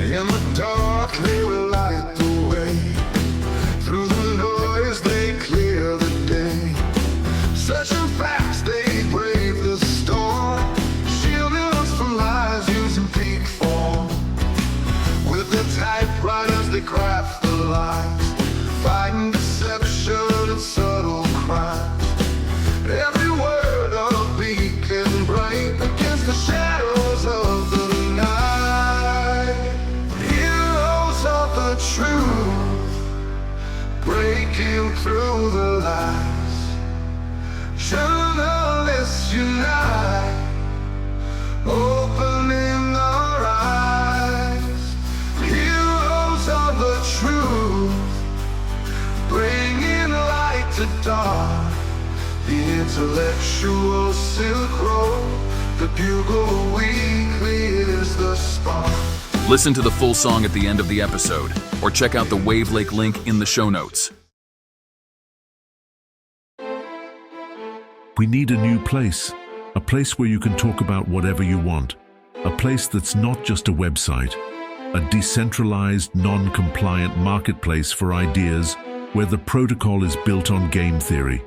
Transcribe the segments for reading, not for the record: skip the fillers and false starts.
In the dark they will light the way. Through the noise they clear the day. Searching fast they brave the storm. Shielding us from lies using peak form. With their typewriters they craft the lies. Fighting deception and subtle crimes. Every word a beacon bright against the shadows of the night. Heroes of the truth, breaking through the lies. Journalists unite, opening our eyes. Heroes of the truth, bringing light to dark. The intellectual Silk Road, the Bugle Weekly is the spark. Listen to the full song at the end of the episode, or check out the Wavlake link in the show notes. We need a new place. A place where you can talk about whatever you want. A place that's not just a website. A decentralized, non-compliant marketplace for ideas where the protocol is built on game theory.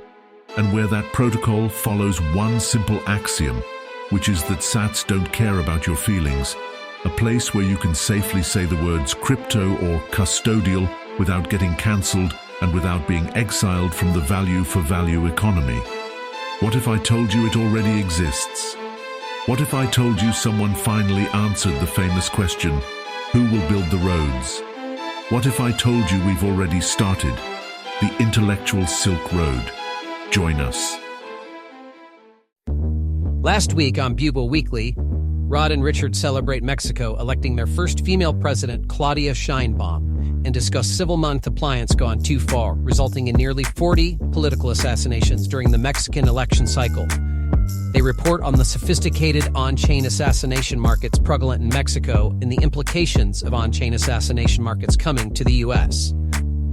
And where that protocol follows one simple axiom, which is that sats don't care about your feelings. A place where you can safely say the words crypto or custodial without getting cancelled and without being exiled from the value for value economy. What if I told you it already exists? What if I told you someone finally answered the famous question, who will build the roads? What if I told you we've already started the intellectual Silk Road? Join us. Last week on Bugle Weekly, Rod and Richard celebrate Mexico electing their first female president, Claudia Sheinbaum, and discuss civil non-compliance gone too far, resulting in nearly 40 political assassinations during the Mexican election cycle. They report on the sophisticated on-chain assassination markets prevalent in Mexico and the implications of on-chain assassination markets coming to the U.S.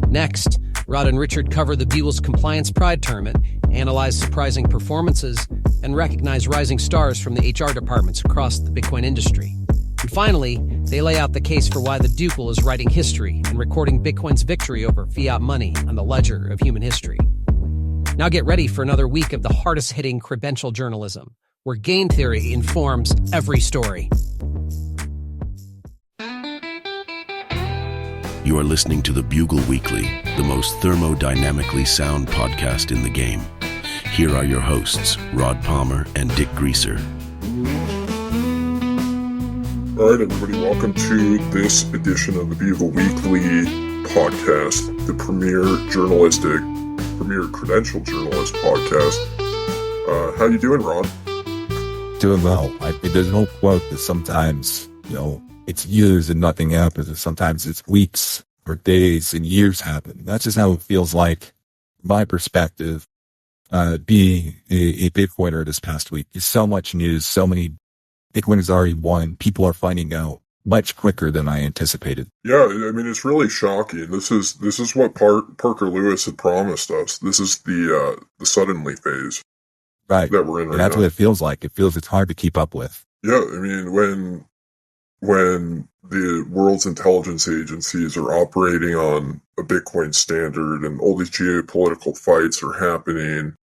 Next, Rod and Richard cover the Bugle's Compliance Pride Tournament, analyze surprising performances, and recognize rising stars from the HR departments across the Bitcoin industry. And finally, they lay out the case for why the Bugle is writing history and recording Bitcoin's victory over fiat money on the ledger of human history. Now get ready for another week of the hardest-hitting credential journalism, where game theory informs every story. You are listening to the Bugle Weekly, the most thermodynamically sound podcast in the game. Here are your hosts, Rod Palmer and Dick Greaser. All right, everybody, welcome to this edition of the Bugle Weekly podcast, the premier credential journalist podcast. How you doing, Ron? Doing well. There's no quote that sometimes, it's years and nothing happens, and sometimes it's weeks or days and years happen. That's just how it feels like, from my perspective, being a Bitcoiner this past week. There's so much news, so many Bitcoiners already won. People are finding out much quicker than I anticipated. Yeah, I mean, it's really shocking. This is what Parker Lewis had promised us. This is the suddenly phase, right? That we're in right and that's now. what it feels like. It feels it's hard to keep up with. Yeah, I mean, when the world's intelligence agencies are operating on a Bitcoin standard and all these geopolitical fights are happening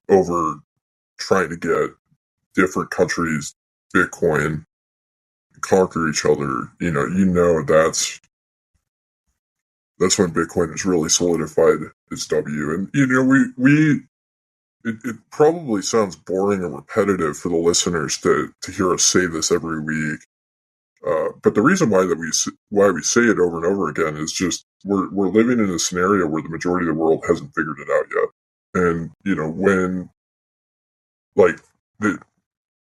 over trying to get different countries Bitcoin conquer each other, that's when Bitcoin has really solidified its W. And it probably sounds boring and repetitive for the listeners to hear us say this every week. But the reason why we say it over and over again is just we're living in a scenario where the majority of the world hasn't figured it out yet. And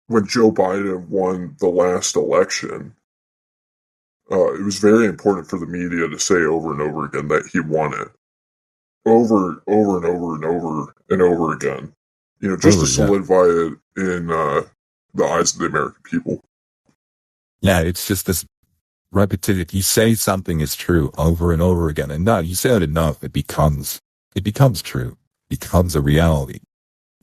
when Joe Biden won the last election, it was very important for the media to say over and over again that he won it. Over and over and over and over again. Just to solidify it in the eyes of the American people. Yeah, it's just this repetitive. You say something is true over and over again, and you say it enough, it becomes true, becomes a reality.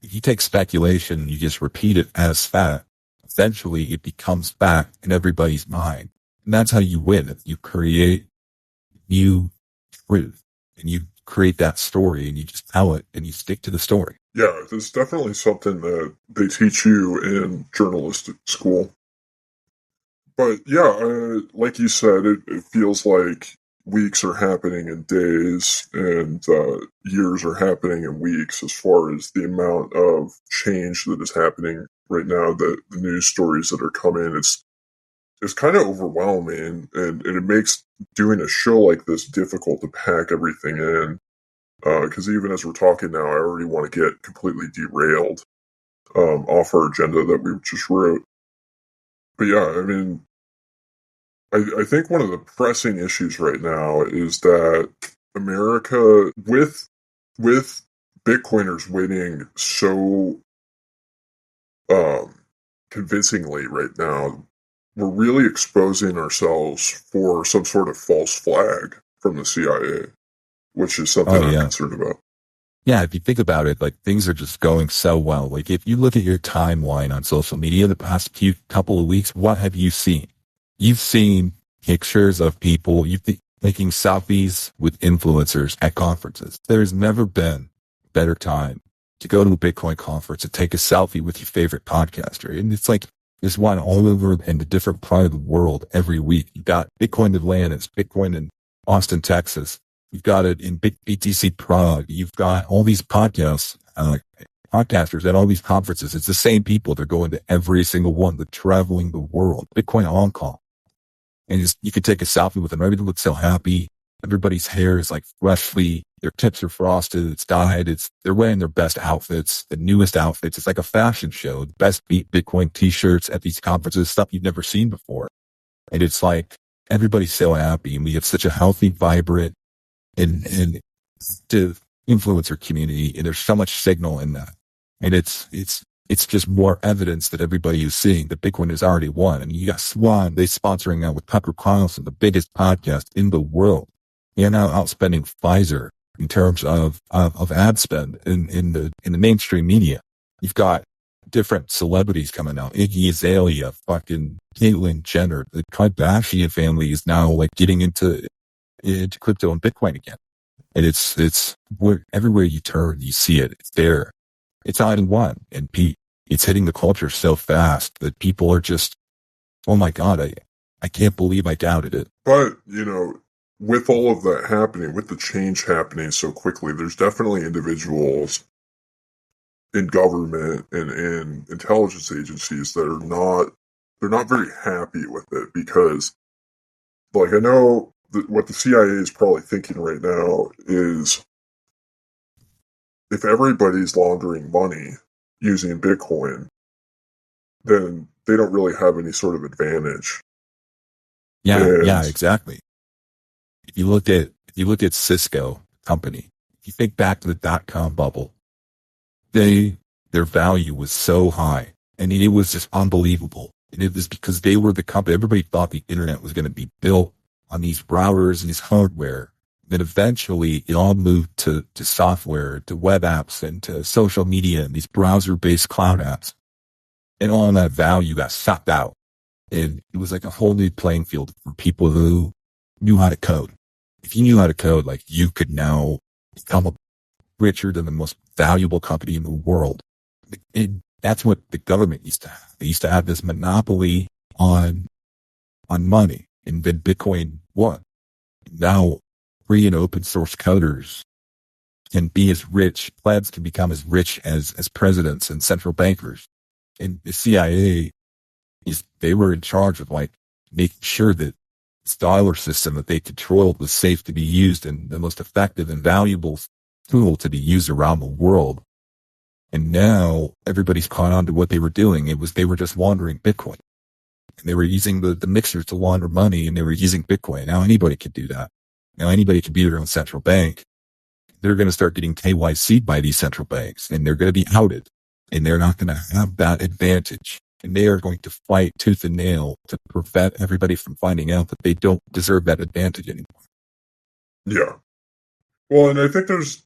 If you take speculation and you just repeat it as fact, eventually it becomes fact in everybody's mind. And that's how you win. You create new truth and you create that story and you just tell it and you stick to the story. Yeah, it's definitely something that they teach you in journalistic school. But yeah, like you said, it feels like weeks are happening in days and years are happening in weeks as far as the amount of change that is happening right now, the news stories that are coming. It's kind of overwhelming, and it makes doing a show like this difficult to pack everything in. Because even as we're talking now, I already want to get completely derailed off our agenda that we just wrote. But yeah, I mean, I think one of the pressing issues right now is that America, with Bitcoiners winning so convincingly right now, we're really exposing ourselves for some sort of false flag from the CIA, which is something I'm concerned about. Yeah, if you think about it, like things are just going so well. Like if you look at your timeline on social media the past couple of weeks, what have you seen? You've seen pictures of people making selfies with influencers at conferences. There's never been a better time to go to a Bitcoin conference and take a selfie with your favorite podcaster. And it's like there's one all over in a different part of the world every week. You got Bitcoin Atlantis, Bitcoin in Austin, Texas. You've got it in BTC Prague. You've got all these podcasters at all these conferences. It's the same people. They're going to every single one. They're traveling the world. Bitcoin Hong Kong. And you can take a selfie with them. Everybody looks so happy. Everybody's hair is like freshly. Their tips are frosted. It's dyed. They're wearing their best outfits, the newest outfits. It's like a fashion show. The best Bitcoin t-shirts at these conferences, stuff you've never seen before. And it's like everybody's so happy. And we have such a healthy, vibrant, and to influencer community, and there's so much signal in that, and it's just more evidence that everybody is seeing that Bitcoin has already won. And you got Swan, they sponsoring out with Tucker Carlson, the biggest podcast in the world. They're now outspending Pfizer in terms of ad spend in the mainstream media. You've got different celebrities coming out. Iggy Azalea, fucking Caitlyn Jenner, the Kardashian family is now like getting into crypto and Bitcoin again. And it's everywhere you turn, you see it. It's there. It's all in one. And Pete, it's hitting the culture so fast that people are just, oh my God, I can't believe I doubted it. But, with all of that happening, with the change happening so quickly, there's definitely individuals in government and in intelligence agencies that they're not very happy with it because, like, I know what the CIA is probably thinking right now is if everybody's laundering money using Bitcoin, then they don't really have any sort of advantage. Yeah, exactly. If you look at Cisco company, if you think back to the .com bubble, their value was so high and it was just unbelievable. And it was because they were the company. Everybody thought the internet was going to be built on these routers and these hardware. Then eventually it all moved to software, to web apps, and to social media and these browser-based cloud apps. And all of that value got sucked out. And it was like a whole new playing field for people who knew how to code. If you knew how to code, like you could now become richer than the most valuable company in the world. That's what the government used to have. They used to have this monopoly on money. And then Bitcoin won. Now, free and open source coders can be as rich, plebs can become as rich as presidents and central bankers. And the CIA, they were in charge of like making sure that this dollar system that they controlled was safe to be used and the most effective and valuable tool to be used around the world. And now everybody's caught on to what they were doing. They were just laundering Bitcoin. And they were using the mixers to launder money, and they were using Bitcoin. Now anybody can do that. Now anybody can be their own central bank. They're going to start getting KYC'd by these central banks, and they're going to be outed, and they're not going to have that advantage. And they are going to fight tooth and nail to prevent everybody from finding out that they don't deserve that advantage anymore. Yeah. Well, and I think there's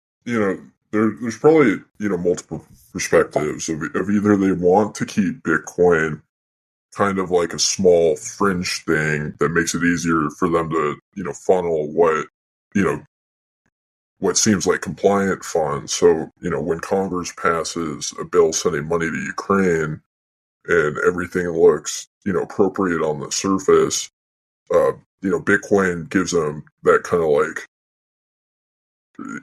probably, multiple perspectives of either they want to keep Bitcoin kind of like a small fringe thing that makes it easier for them to, funnel what seems like compliant funds. So, when Congress passes a bill sending money to Ukraine and everything looks, appropriate on the surface, Bitcoin gives them that kind of like,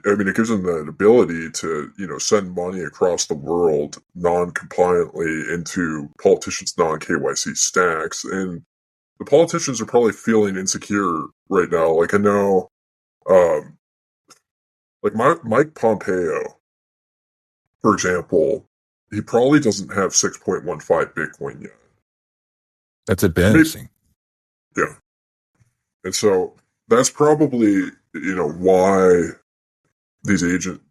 it gives them that ability to, send money across the world non-compliantly into politicians' non-KYC stacks. And the politicians are probably feeling insecure right now. Like, I know, like Mike Pompeo, for example, he probably doesn't have 6.15 Bitcoin yet. That's embarrassing. Yeah. And so that's probably, why these agents,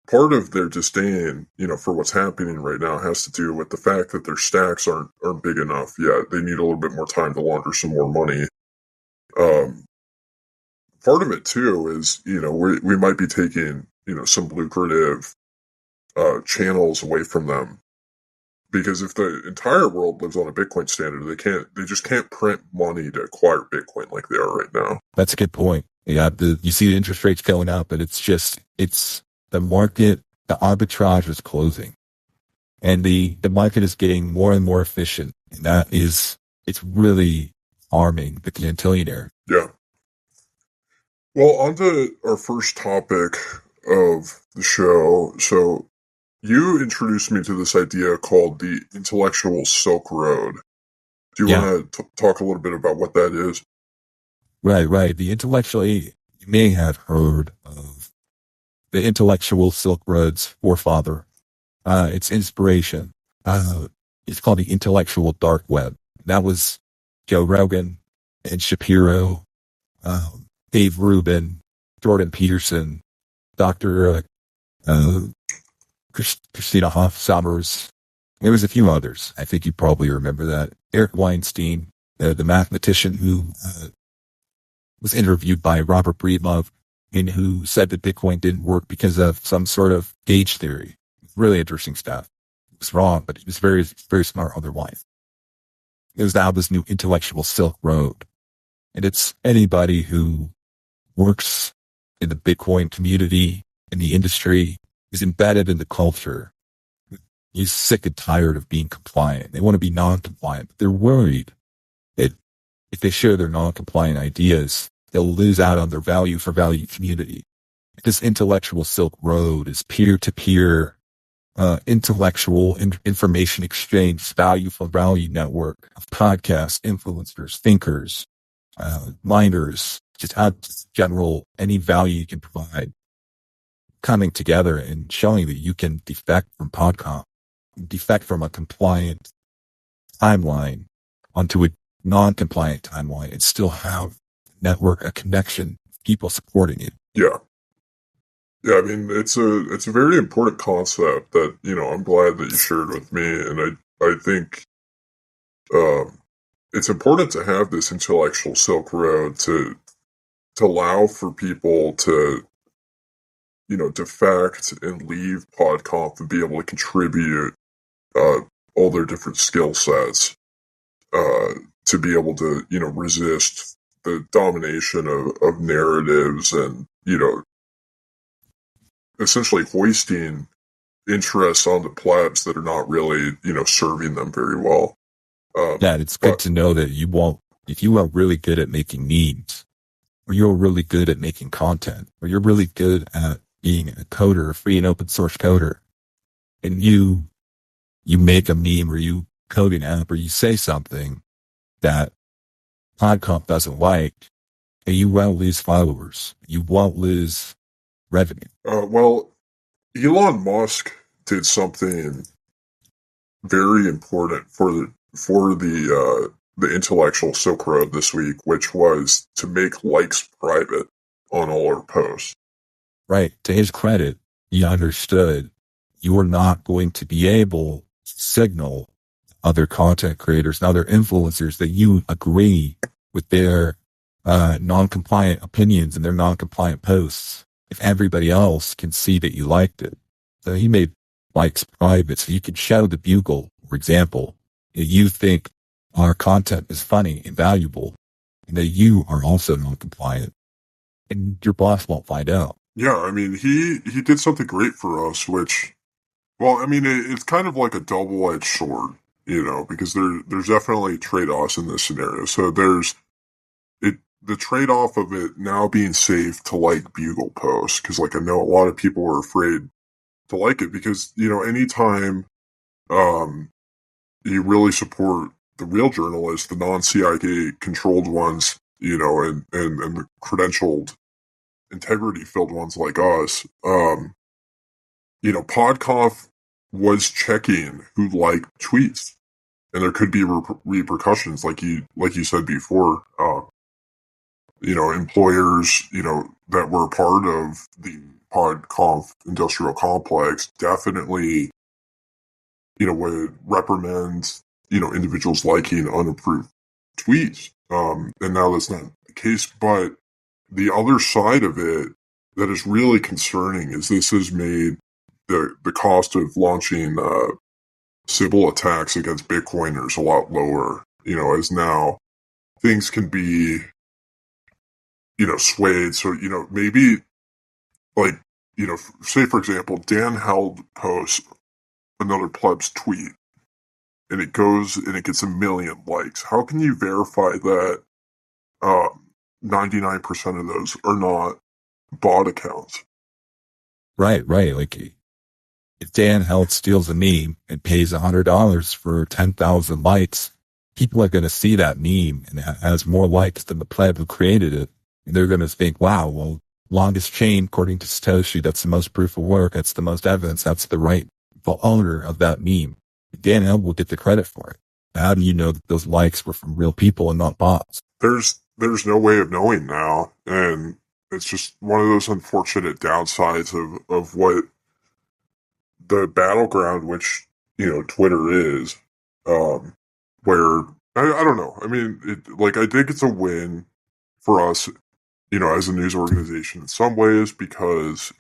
part of their disdain, for what's happening right now has to do with the fact that their stacks aren't big enough yet. They need a little bit more time to launder some more money. Part of it too is, we might be taking, some lucrative channels away from them, because if the entire world lives on a Bitcoin standard, they just can't print money to acquire Bitcoin like they are right now. That's a good point. Yeah, you see the interest rates going up, but it's the market, the arbitrage is closing, and the market is getting more and more efficient, and it's really harming the cantillionaire. Yeah. Well, on to our first topic of the show. So you introduced me to this idea called the intellectual Silk Road. Do you want to talk a little bit about what that is? Right. You may have heard of the intellectual Silk Road's forefather. Its inspiration. It's called the intellectual dark web. That was Joe Rogan and Shapiro, Dave Rubin, Jordan Peterson, Dr. Christina Hoff Sommers. There was a few others. I think you probably remember that. Eric Weinstein, the mathematician who was interviewed by Robert Breedlove, and who said that Bitcoin didn't work because of some sort of gauge theory. Really interesting stuff. It was wrong, but he was very, very smart otherwise. It was now this new intellectual Silk Road. And it's anybody who works in the Bitcoin community, in the industry, is embedded in the culture, is sick and tired of being compliant. They want to be non-compliant, but they're worried that if they share their non-compliant ideas, they'll lose out on their value for value community. This intellectual Silk Road is peer-to-peer, intellectual information exchange, value for value network of podcasts, influencers, thinkers, miners, just how general, any value you can provide, coming together and showing that you can defect from a compliant timeline onto a non-compliant timeline and still have a connection, people supporting it. Yeah. Yeah, it's a very important concept that, I'm glad that you shared with me. And I think it's important to have this intellectual Silk Road to allow for people to, defect and leave PodConf and be able to contribute all their different skill sets to be able to, resist the domination of narratives and, essentially hoisting interests on the plebs that are not really, serving them very well. It's good to know that if you are really good at making memes, or you're really good at making content, or you're really good at being a coder, a free and open source coder, and you make a meme or you code an app or you say something that PodConf doesn't like, and you won't lose followers. You won't lose revenue. Well, Elon Musk did something very important for the intellectual Silk Road this week, which was to make likes private on all our posts. Right. To his credit, he understood you are not going to be able to signal other content creators and other influencers that you agree with their non-compliant opinions and their non-compliant posts if everybody else can see that you liked it. So he made likes private, so you could show the Bugle, for example, that you think our content is funny and valuable, and that you are also non-compliant, and your boss won't find out. Yeah, I mean, he did something great for us, which, well, I mean, it's kind of like a double-edged sword, because there's definitely trade-offs in this scenario. So there's the trade-off of it now being safe to like Bugle posts, because I know a lot of people were afraid to like it because, anytime you really support the real journalists, the non-CIA controlled ones, and the credentialed, integrity-filled ones like us, PodConf was checking who liked tweets, and there could be repercussions, like you said before. Employers, that were part of the PodConf industrial complex definitely, would reprimand, individuals liking unapproved tweets. And now that's not the case, but the other side of it that is really concerning is this has made the cost of launching Sybil attacks against Bitcoiners a lot lower, as now things can be, swayed. So, maybe say for example, Dan Held posts another pleb's tweet and it goes and it gets 1 million likes. How can you verify that 99% of those are not bot accounts? Right. If Dan Held steals a meme and pays $100 for 10,000 likes, people are going to see that meme and it has more likes than the pleb who created it. And they're going to think, wow, well, longest chain, according to Satoshi, that's the most proof of work. That's the most evidence. That's the rightful owner of that meme. Dan Held will get the credit for it. How do you know that those likes were from real people and not bots? There's no way of knowing now. And it's just one of those unfortunate downsides of what the battleground, which, Twitter is, where, I don't know. I mean, I think it's a win for us, as a news organization in some ways, because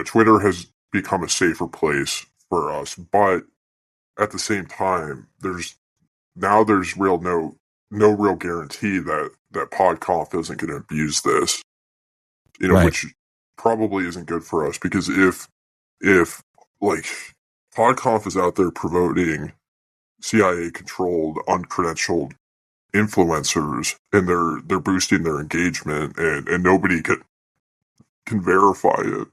Twitter has become a safer place for us, but at the same time, there's no real guarantee that PodConf isn't going to abuse this, Right. which probably isn't good for us, because if PodConf is out there promoting CIA-controlled, uncredentialed influencers, and they're boosting their engagement, and nobody can verify it,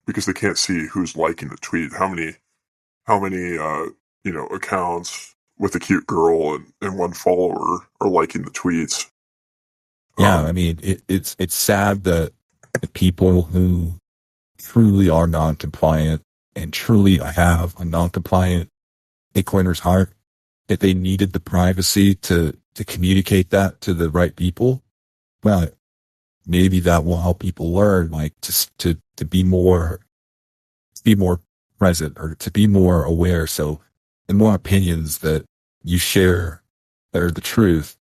because they can't see who's liking the tweet, how many accounts with a cute girl and one follower are liking the tweets. Yeah, I mean, it's sad that the people who truly are non-compliant and truly have a non-compliant Bitcoiner's heart, that they needed the privacy to communicate that to the right people. Well, maybe that will help people learn, to be more present, or to be more aware. So the more opinions that you share that are the truth,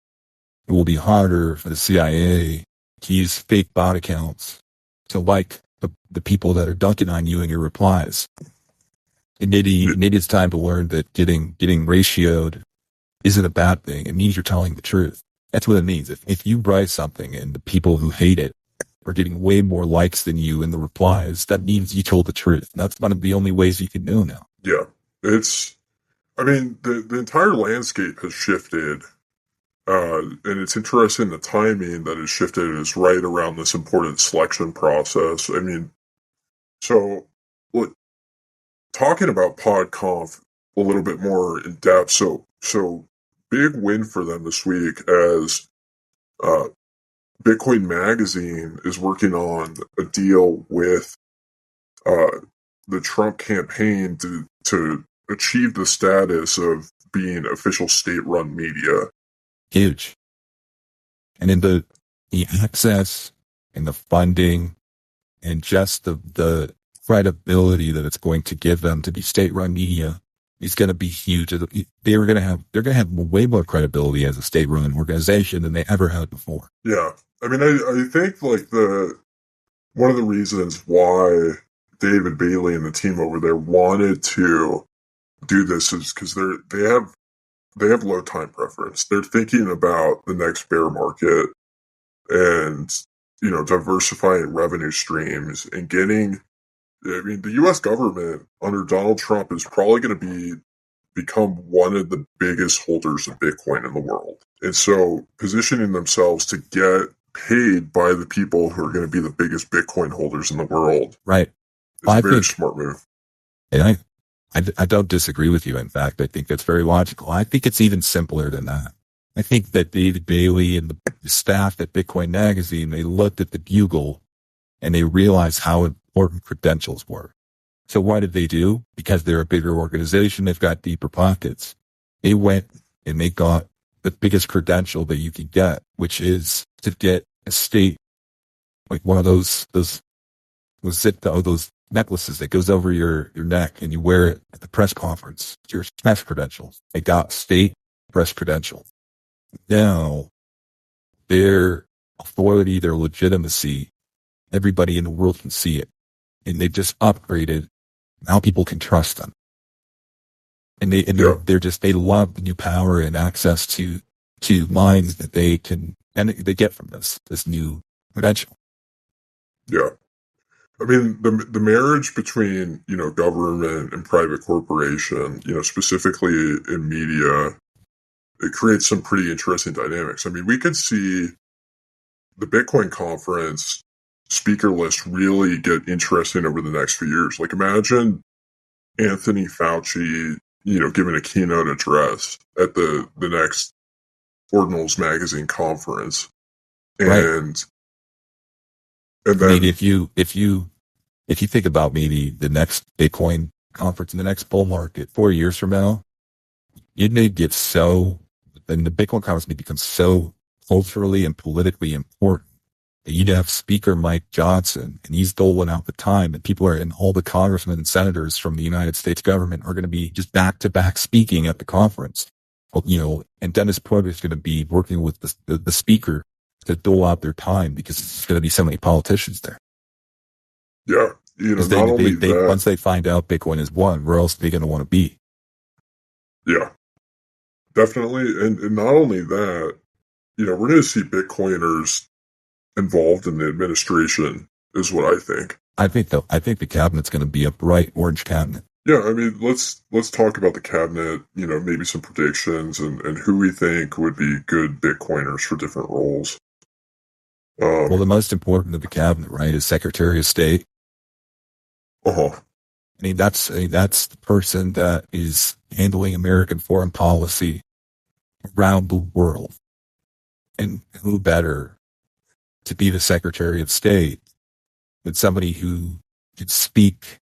it will be harder for the CIA to use fake bot accounts to like the people that are dunking on you in your replies. And maybe it's time to learn that getting ratioed isn't a bad thing. It means you're telling the truth. That's what it means. If you write something and the people who hate it are getting way more likes than you in the replies, that means you told the truth. That's one of the only ways you can know now. Yeah, the entire landscape has shifted, and it's interesting the timing that it shifted is right around this important selection process. I mean, so look, talking about PodConf a little bit more in depth, so big win for them this week, as Bitcoin Magazine is working on a deal with the Trump campaign to achieve the status of being official state-run media. Huge. And in the access and the funding and just the credibility that it's going to give them to be state-run media is going to be huge. They're going to have way more credibility as a state-run organization than they ever had before. Yeah. I mean, I think one of the reasons why David Bailey and the team over there wanted to do this is because they have low time preference. They're thinking about the next bear market and, diversifying revenue streams and getting. I mean, the U.S. government under Donald Trump is probably going to become one of the biggest holders of Bitcoin in the world. And so positioning themselves to get paid by the people who are going to be the biggest Bitcoin holders in the world. Right. Is a very smart move. And I don't disagree with you. In fact, I think that's very logical. I think it's even simpler than that. I think that David Bailey and the staff at Bitcoin Magazine, they looked at the Bugle and they realized how important credentials were. So what did they do? Because they're a bigger organization, they've got deeper pockets. They went and they got the biggest credential that you can get, which is to get a state, like one of those necklaces that goes over your neck and you wear it at the press conference. It's your press credentials. They got state press credentials. Now, their authority, their legitimacy, everybody in the world can see it. And they just upgraded. Now people can trust them. And they love the new power and access to minds that they get from this new credential. Yeah. I mean, the marriage between, government and private corporation, specifically in media, it creates some pretty interesting dynamics. I mean, we could see the Bitcoin conference speaker list really get interesting over the next few years. Like, imagine Anthony Fauci, giving a keynote address at the next Ordinals Magazine conference. And, right. And then, I mean, if you think about maybe the next Bitcoin conference in the next bull market 4 years from now, it may get then the Bitcoin conference may become so culturally and politically important that you'd have Speaker Mike Johnson, and he's doling out the time, and all the congressmen and senators from the United States government are going to be just back to back speaking at the conference. And Dennis Prager is going to be working with the speaker to dole out their time because there's going to be so many politicians there. Yeah. Once they find out Bitcoin is one, where else are they going to want to be? Yeah, definitely. And not only that, we're going to see Bitcoiners involved in the administration is what I think. I think the cabinet's going to be a bright orange cabinet. Yeah, I mean, let's talk about the cabinet, maybe some predictions and who we think would be good Bitcoiners for different roles. Well, the most important of the cabinet, right, is Secretary of State. Uh-huh. I mean, that's the person that is handling American foreign policy around the world. And who better to be the Secretary of State than somebody who can speak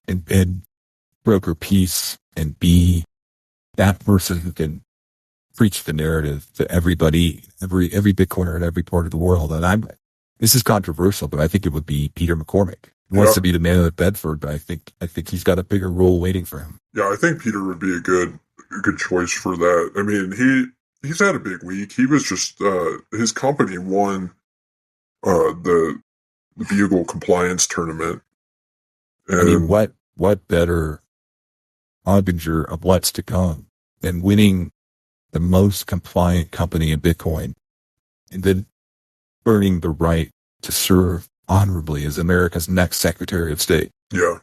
and broker peace and be that person who can preach the narrative to everybody, every Bitcoiner in every part of the world. And this is controversial, but I think it would be Peter McCormick. He wants to be the man of Bedford, but I think he's got a bigger role waiting for him. Yeah, I think Peter would be a good choice for that. I mean, he's had a big week. He was just his company won the Bugle compliance tournament. And I mean, what better harbinger of what's to come than winning the most compliant company in Bitcoin and then earning the right to serve honorably as America's next Secretary of State. Yeah.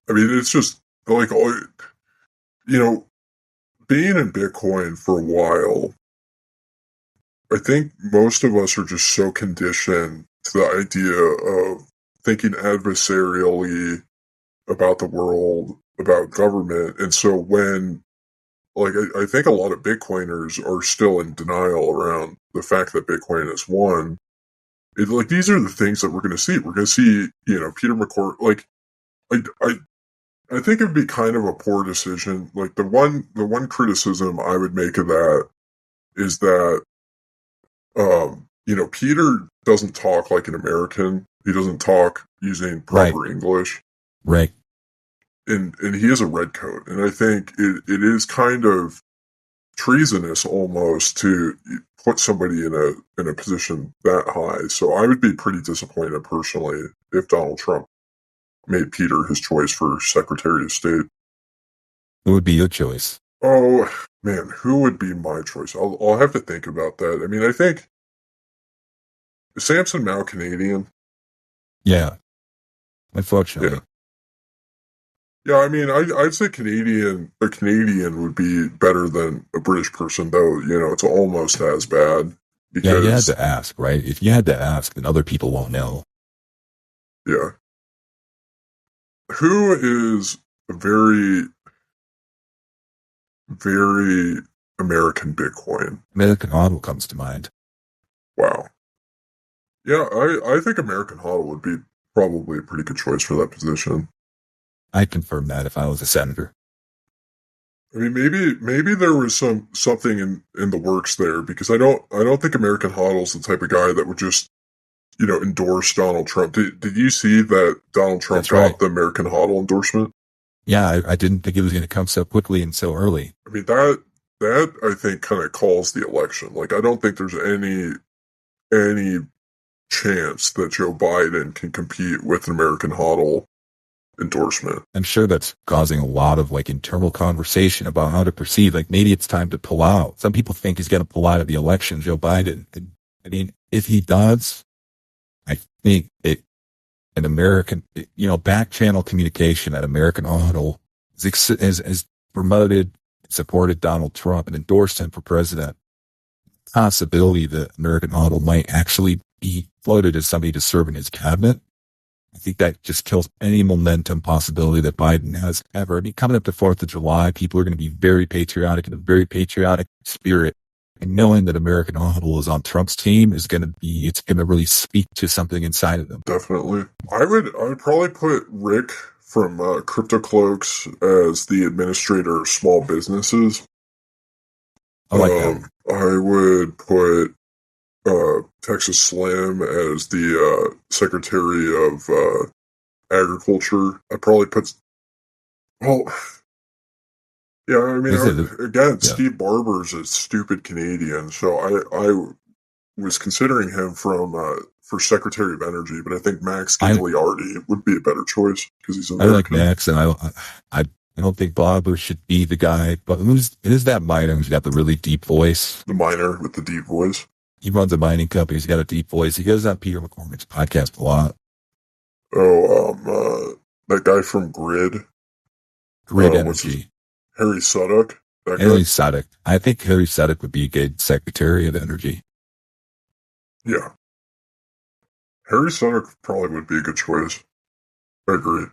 I mean, it's just like, being in Bitcoin for a while, I think most of us are just so conditioned to the idea of thinking adversarially about the world, about government. And so when, I think a lot of Bitcoiners are still in denial around the fact that Bitcoin has won. These are the things that we're going to see. We're going to see, Peter McCormick. I think it'd be kind of a poor decision. Like the one criticism I would make of that is that, Peter doesn't talk like an American. He doesn't talk using proper English. Right. And he is a redcoat. And I think it is kind of treasonous almost to put somebody in a position that high. So I would be pretty disappointed personally if Donald Trump made Peter his choice for Secretary of State. Who would be your choice? Oh, man, who would be my choice? I'll have to think about that. I mean, I think is Samson Mao Canadian? Yeah, unfortunately. Yeah. Yeah, I mean, I'd say a Canadian would be better than a British person, though, it's almost as bad Yeah, you had because, to ask, right? If you had to ask, then other people won't know. yeah. Who is a very, very American Bitcoin? American Auto comes to mind. Wow. Yeah, I think American Hodl would be probably a pretty good choice for that position. I'd confirm that if I was a senator. I mean, maybe there was something in the works there because I don't think American Hodl's the type of guy that would just endorse Donald Trump. Did you see that Donald Trump That's got right. the American Hodl endorsement? Yeah, I didn't think it was going to come so quickly and so early. I mean that I think kind of calls the election. Like I don't think there's any chance that Joe Biden can compete with an American Hodl endorsement. I'm sure that's causing a lot of internal conversation about how to proceed. Like maybe it's time to pull out. Some people think he's going to pull out of the election, Joe Biden. And, I mean, if he does, I think an American, back channel communication at American Auto has promoted, supported Donald Trump and endorsed him for president. Possibility that American Auto might actually be floated as somebody to serve in his cabinet. I think that just kills any momentum possibility that Biden has ever. I mean, coming up to 4th of July, people are going to be very patriotic in a very patriotic spirit. And knowing that American Audible is on Trump's team it's going to really speak to something inside of them. Definitely. I would probably put Rick from Crypto Cloaks as the administrator of small businesses. I like that. I would put Texas Slim as the Secretary of Agriculture. I'd probably put, well, yeah, I mean, Steve Barber's a stupid Canadian, so I was considering him for Secretary of Energy, but I think Max Gagliardi would be a better choice because he's American. I like Max, and I don't think Barber should be the guy, but who's that miner who's got the really deep voice? The miner with the deep voice. He runs a mining company. He's got a deep voice. He goes on Peter McCormick's podcast a lot. Oh, that guy from Grid. Grid Energy. Harry Suddock. Harry Suddock. I think Harry Suddock would be a good Secretary of Energy. Yeah. Harry Suddock probably would be a good choice. I agree.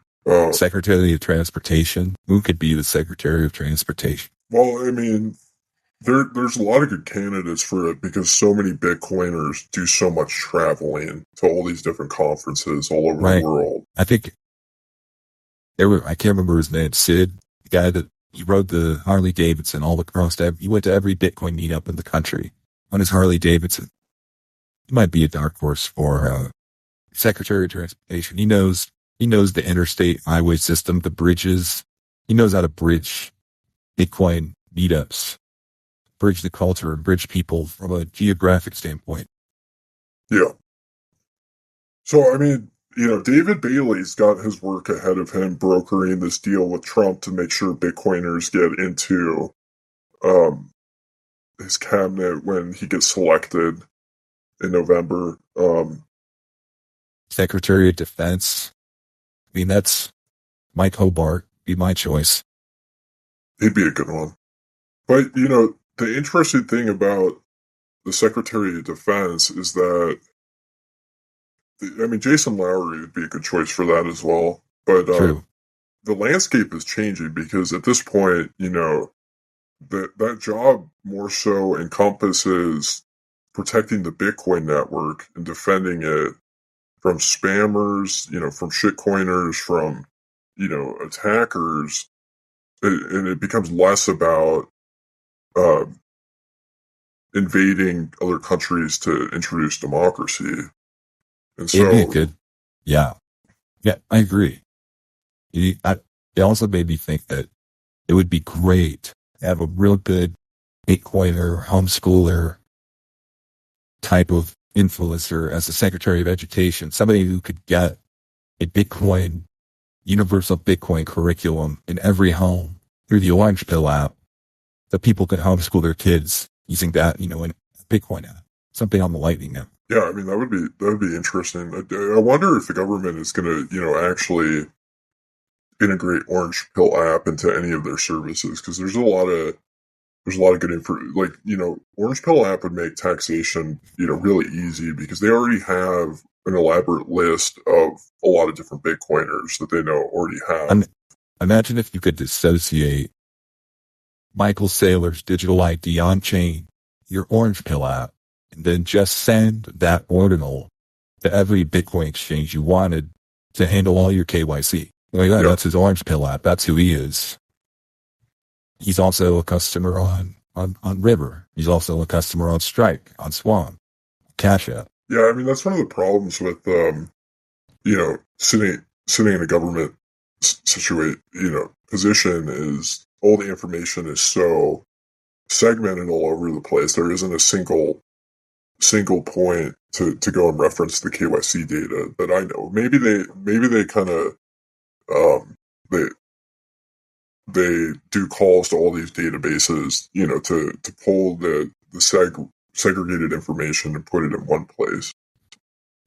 Secretary of Transportation. Who could be the Secretary of Transportation? Well, I mean, there's a lot of good candidates for it because so many Bitcoiners do so much traveling to all these different conferences all over the world. I think I can't remember his name, Sid, the guy that he rode the Harley Davidson all across he went to every Bitcoin meetup in the country on his Harley Davidson. He might be a dark horse for Secretary of Transportation. He knows the interstate highway system, the bridges. He knows how to bridge Bitcoin meetups, bridge the culture, and bridge people from a geographic standpoint. Yeah. So, I mean, David Bailey's got his work ahead of him brokering this deal with Trump to make sure Bitcoiners get into his cabinet when he gets selected in November. Secretary of Defense. I mean, that's Mike Hobart, be my choice. He'd be a good one. But, the interesting thing about the Secretary of Defense is that, I mean, Jason Lowry would be a good choice for that as well. But True. The landscape is changing because at this point, that job more so encompasses protecting the Bitcoin network and defending it from spammers, from shitcoiners, from, attackers. And it becomes less about invading other countries to introduce democracy. And so, it'd be good. Yeah, I agree. It also made me think that it would be great to have a real good Bitcoiner, homeschooler type of influencer as the Secretary of Education, somebody who could get a universal Bitcoin curriculum in every home through the Orange Pill app, that people could homeschool their kids using that, in a Bitcoin app, something on the Lightning Network. Yeah, I mean that would be interesting. I wonder if the government is going to actually integrate Orange Pill app into any of their services, because there's a lot of good info. Like, Orange Pill app would make taxation really easy, because they already have an elaborate list of a lot of different Bitcoiners that they know already have. Imagine if you could dissociate Michael Saylor's digital ID on chain, your Orange Pill app, and then just send that ordinal to every Bitcoin exchange you wanted to handle all your KYC. Like that, That's his Orange Pill app. That's who he is. He's also a customer on River. He's also a customer on Strike, on Swan, Cash App. Yeah, I mean that's one of the problems with sitting in a government position, is all the information is so segmented all over the place. There isn't a single point to go and reference the KYC data that I know. Maybe they kind of they do calls to all these databases, to pull the segregated information and put it in one place.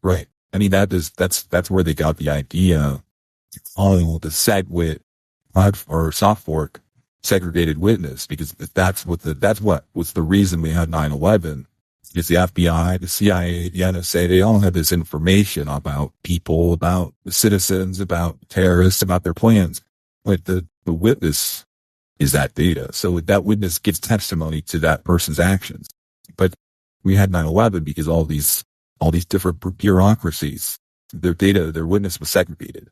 Right. I mean, that's where they got the idea to call the SegWit or soft fork segregated witness, because that's what was the reason we had 9/11. Because the FBI, the CIA, the NSA, they all had this information about people, about the citizens, about terrorists, about their plans. But the witness is that data. So that witness gives testimony to that person's actions. But we had 9/11 because all these different bureaucracies, their data, their witness was segregated.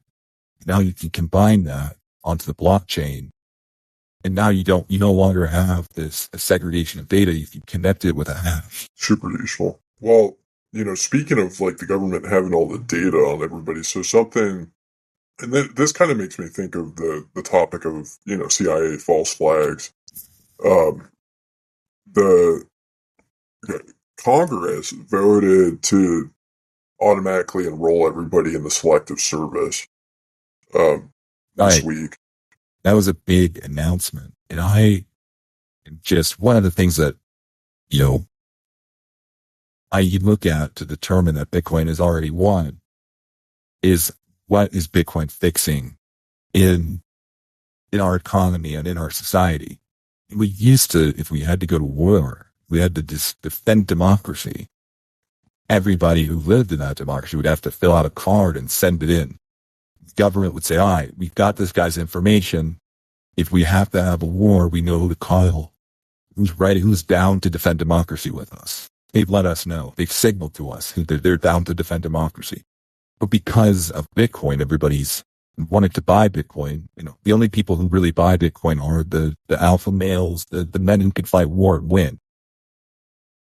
Now you can combine that onto the blockchain. And now you no longer have this segregation of data. You can connect it with a hash. Super useful. Well, speaking of like the government having all the data on everybody, so something, and this kind of makes me think of the topic of, CIA false flags. The Congress voted to automatically enroll everybody in the Selective Service this week. That was a big announcement. And just one of the things that, you look at to determine that Bitcoin has already won is, what is Bitcoin fixing in our economy and in our society? We used to, if we had to go to war, we had to defend democracy. Everybody who lived in that democracy would have to fill out a card and send it in. The government would say, all right, we've got this guy's information. If we have to have a war, we know who to call. Who's down to defend democracy with us. They've let us know. They've signaled to us they're down to defend democracy. But because of Bitcoin, everybody's wanted to buy Bitcoin. The only people who really buy Bitcoin are the alpha males, the men who can fight war and win.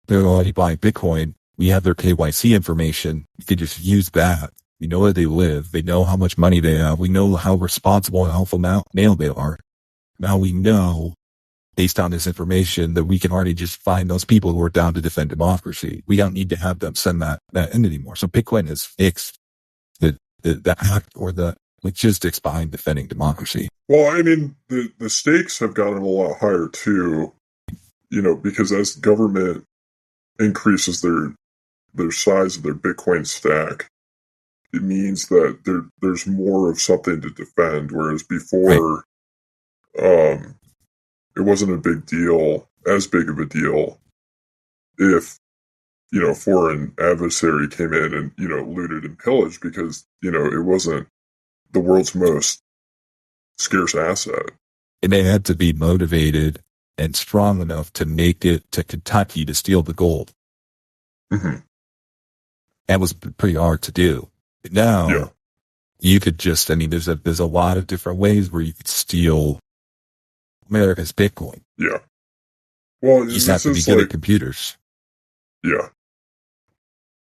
They're already buying Bitcoin. We have their KYC information. We could just use that. We know where they live. They know how much money they have. We know how responsible and alpha male they are. Now we know, based on this information, that we can already just find those people who are down to defend democracy. We don't need to have them send that in anymore. So Bitcoin has fixed the act or the logistics behind defending democracy. Well, I mean, the stakes have gotten a lot higher too, because as the government increases their size of their Bitcoin stack, it means that there's more of something to defend, whereas before, it wasn't as big of a deal, if, a foreign adversary came in and, looted and pillaged, because, it wasn't the world's most scarce asset. And they had to be motivated and strong enough to make it to Kentucky to steal the gold. Mm-hmm. That was pretty hard to do. But now, you could just, there's a lot of different ways where you could steal America's Bitcoin. Yeah. Well, you just have to be good at computers. Yeah.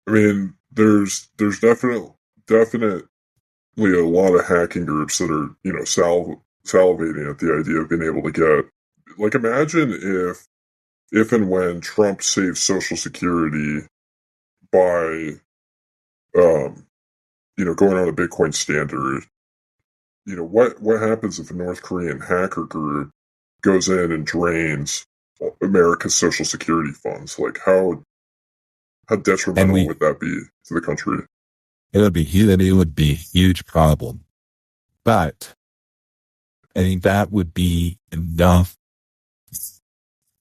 I mean, there's definitely a lot of hacking groups that are, salivating at the idea of being able to get, like, imagine if and when Trump saves Social Security by, going on a Bitcoin standard, what happens if a North Korean hacker group goes in and drains America's social security funds. Like, how detrimental would that be to the country? It would be a huge problem. But I think that would be enough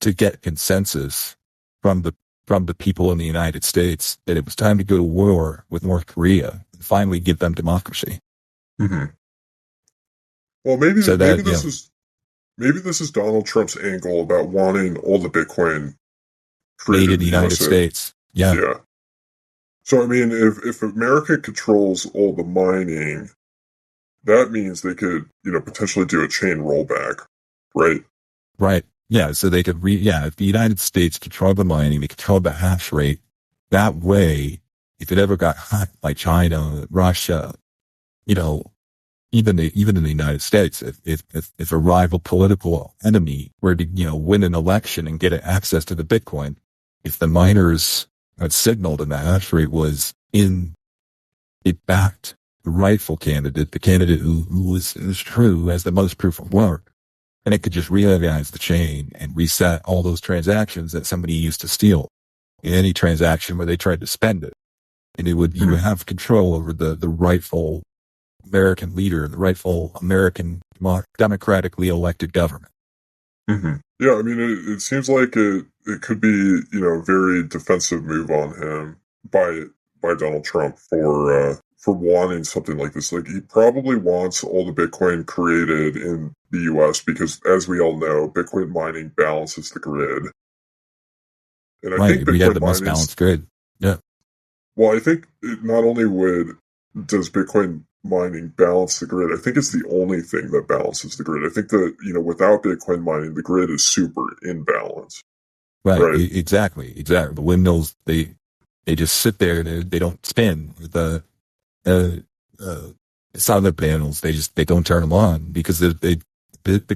to get consensus from the people in the United States that it was time to go to war with North Korea and finally give them democracy. Mm-hmm. Well, maybe this is Donald Trump's angle about wanting all the Bitcoin made in the United States. Yeah. Yeah. So, I mean, if America controls all the mining, that means they could, potentially do a chain rollback, right? Right. Yeah. So they could if the United States controlled the mining, they controlled the hash rate. That way, if it ever got hacked by China, Russia, even in the United States, if a rival political enemy were to, win an election and get access to the Bitcoin, if the miners had signaled and the hash rate was it backed the rightful candidate, the candidate who is true, has the most proof of work, and it could just reorganize the chain and reset all those transactions that somebody used to steal in any transaction where they tried to spend it. And you would have control over the rightful American leader, the rightful American democratically elected government. Mm-hmm. Yeah, I mean, it seems like it could be, a very defensive move on him by Donald Trump for wanting something like this. Like, he probably wants all the Bitcoin created in the U.S. because, as we all know, Bitcoin mining balances the grid. And I think we have the most balanced grid. Yeah. Well, I think not only does Bitcoin mining balance the grid, I think it's the only thing that balances the grid. I think that, without Bitcoin mining, the grid is super imbalance. Right. Exactly. The windmills, they just sit there. They don't spin. The solar panels, they don't turn them on because the